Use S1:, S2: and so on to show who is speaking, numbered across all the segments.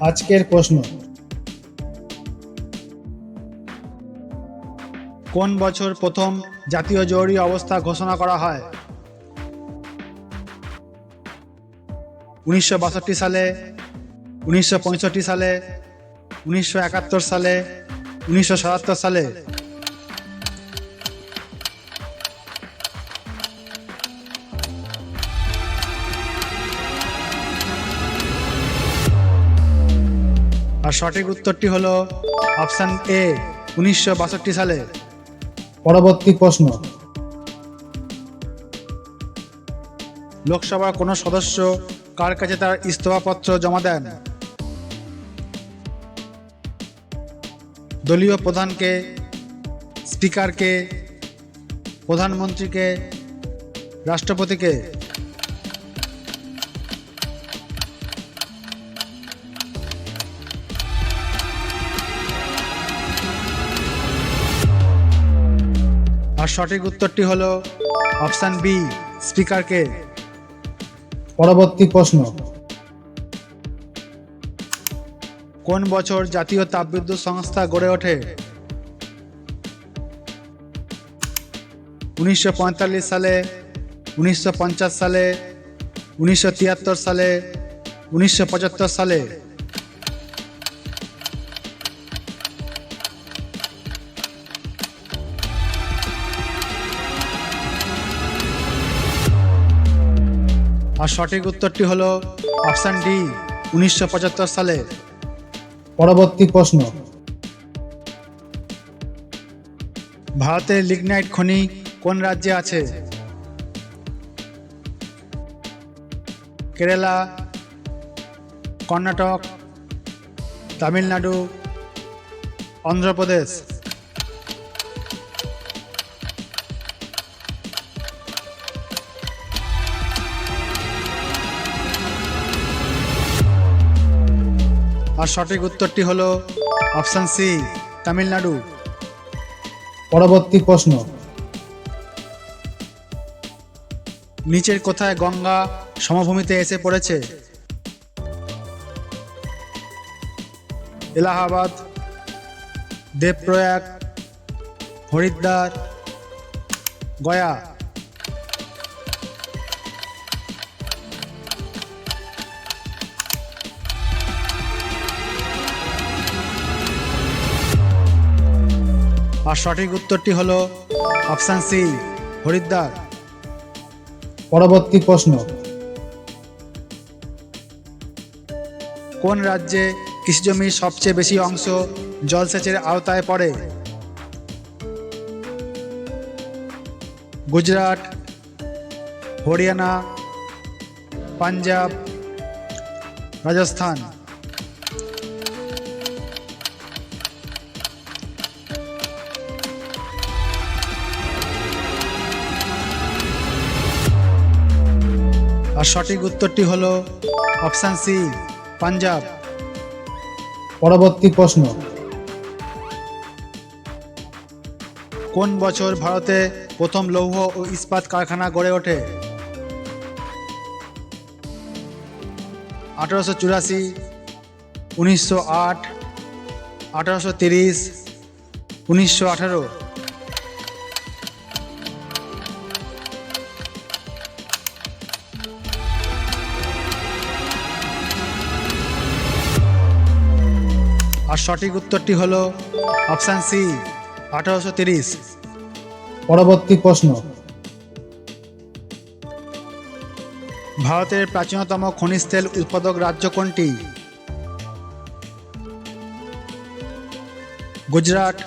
S1: আজকের প্রশ্ন, কোন বছর প্রথম জাতীয় জরুরি অবস্থা ঘোষণা করা হয়? 1962 সালে, 1965 সালে, 1971 সালে, 1977 সালে? আর সঠিক উত্তরটি হলো অপশন এ, 1962 সালে। পরবর্তী প্রশ্ন, লোকসভার কোন সদস্য কার কাছে তার ইস্তফাপত্র জমা দেন? দলীয় প্রধানকে, স্পিকারকে, প্রধানমন্ত্রীকে, রাষ্ট্রপতিকে? আর সঠিক উত্তরটি হলো অপশন বি, স্পিকারকে। পরবর্তী প্রশ্ন, কোন বছর জাতীয় তাপবিদ্যুৎ সংস্থা গড়ে ওঠে? 1945 সালে, 1950 সালে, 1973 সালে, 1975 সালে? আর সঠিক উত্তরটি হলো অপশন ডি, 1975 সালে। পরবর্তী প্রশ্ন, ভারতের লিগনাইট খনি কোন রাজ্যে আছে? কেরালা, কর্ণাটক, তামিলনাড়ু, অন্ধ্রপ্রদেশ? আর সঠিক উত্তরটি হলো অপশন সি, তামিলনাড়ু। পরবর্তী প্রশ্ন, নিচের কোথায় গঙ্গা সমভূমিতে এসে পড়েছে? এলাহাবাদ, দেবপ্রয়াগ, হরিদ্বার, গয়া? আর সঠিক উত্তরটি হলো অপশন সি, হরিদ্বার। পরবর্তী প্রশ্ন, কোন রাজ্যে কৃষিজমির সবচেয়ে বেশি অংশ জলসেচের আওতায় পড়ে? গুজরাট, হরিয়ানা, পাঞ্জাব, রাজস্থান? আর সঠিক উত্তরটি হলো অপশন সি, পাঞ্জাব। পরবর্তী প্রশ্ন, কোন বছর ভারতে প্রথম লৌহ ও ইস্পাত কারখানা গড়ে ওঠে? 1884, 1908, 1830, 1918? আর সঠিক উত্তরটি হলো অপশন সি, 1830। পরবর্তী প্রশ্ন, ভারতের প্রাচীনতম খনিজ তেল উৎপাদক রাজ্য কোনটি? গুজরাট,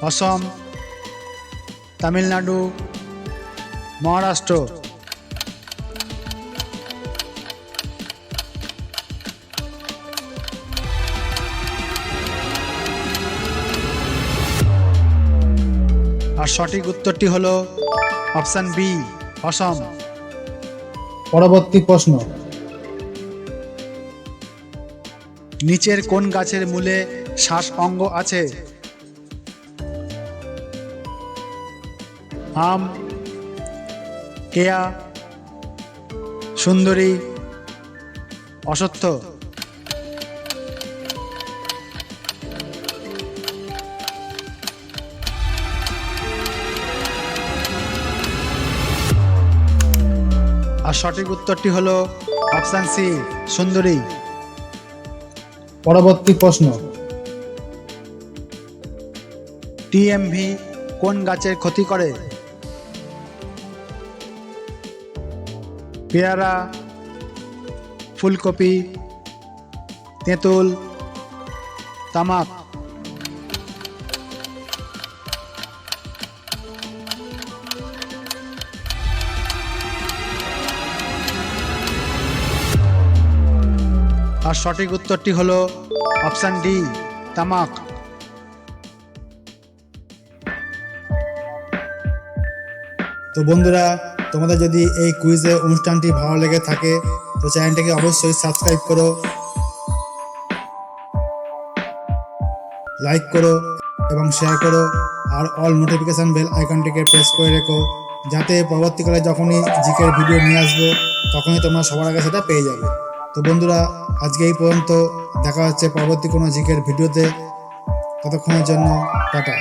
S1: অসম, তামিলনাড়ু, মহারাষ্ট্র? আর সঠিক উত্তরটি হলো অপশন বি, অসম। পরবর্তী প্রশ্ন, নিচের কোন গাছের মূলে শ্বাস অঙ্গ আছে? আম, কেয়া, সুন্দরী, অশ্বত্থ? আর সঠিক উত্তরটি হলো অপশান সি, সুন্দরী।
S2: পরবর্তী প্রশ্ন,
S1: টিএমভি কোন গাছের ক্ষতি করে? পেয়ারা, ফুলকপি, তেঁতুল, তামাক। আর সঠিক উত্তরটি হলো অপশান ডি, তামাক।
S2: তো বন্ধুরা, তোমাদের যদি এই কুইজের অনুষ্ঠানটি ভালো লেগে থাকে তো চ্যানেলটাকে অবশ্যই সাবস্ক্রাইব করো, লাইক করো এবং শেয়ার করো, আর অল নোটিফিকেশান বেল আইকনটিকে প্রেস করে রেখো, যাতে পরবর্তীকালে যখনই জিকের ভিডিও নিয়ে আসবো তখনই তোমরা সবার আগে সেটা পেয়ে যাবে। তো বন্ধুরা, আজকে এই পর্যন্ত, দেখা হচ্ছে পরবর্তী কোনো জিকের ভিডিওতে। ততক্ষণের জন্য টাটা।